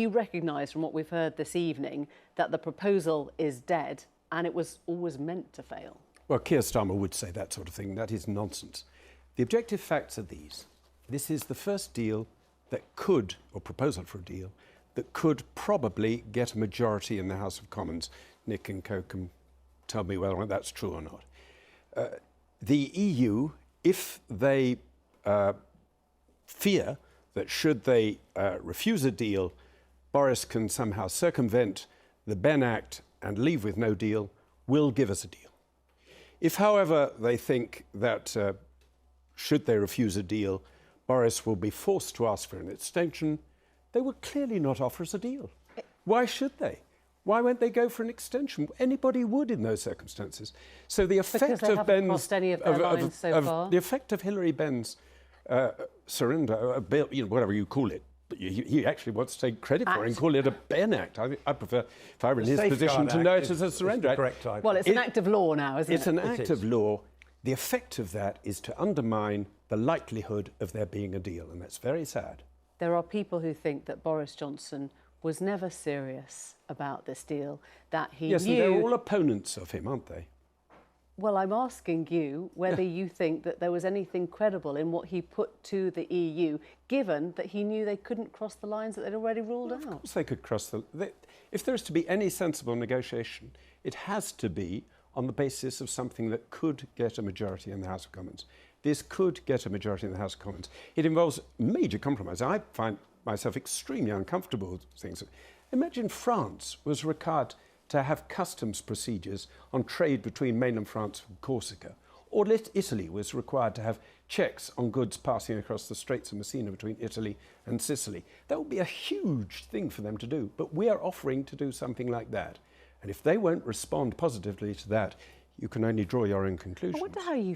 You recognise from what we've heard this evening that the proposal is dead and it was always meant to fail. Well, Keir Starmer would say that sort of thing. That is nonsense. The objective facts are these. This is the first deal that could, or proposal for a deal, that could probably get a majority in the House of Commons. Nick and co can tell me whether or not that's true or not. The EU, if they fear that should they refuse a deal, Boris can somehow circumvent the Benn Act and leave with no deal, will give us a deal. If, however, they think that should they refuse a deal, Boris will be forced to ask for an extension, they will clearly not offer us a deal. Why should they? Why won't they go for an extension? Anybody would in those circumstances. So the effect of Benn's, the effect of Hilary Benn's surrender, bill, whatever you call it, but he actually wants to take credit for it and call it a Benn Act. I prefer, if I were in his position, to know it as a surrender act. Well, it's an act of law now, isn't it? It's an act of law. The effect of that is to undermine the likelihood of there being a deal, and that's very sad. There are people who think that Boris Johnson was never serious about this deal, that he knew... Yes, and they're all opponents of him, aren't they? Well, I'm asking you whether you think that there was anything credible in what he put to the EU, given that he knew they couldn't cross the lines that they'd already ruled out. Of course they could cross the... If there's to be any sensible negotiation, it has to be on the basis of something that could get a majority in the House of Commons. This could get a majority in the House of Commons. It involves major compromise. I find myself extremely uncomfortable with things. Imagine France was required to have customs procedures on trade between mainland France and Corsica, or Italy was required to have checks on goods passing across the Straits of Messina between Italy and Sicily. That would be a huge thing for them to do, but we are offering to do something like that. And if they won't respond positively to that, you can only draw your own conclusions. I wonder how you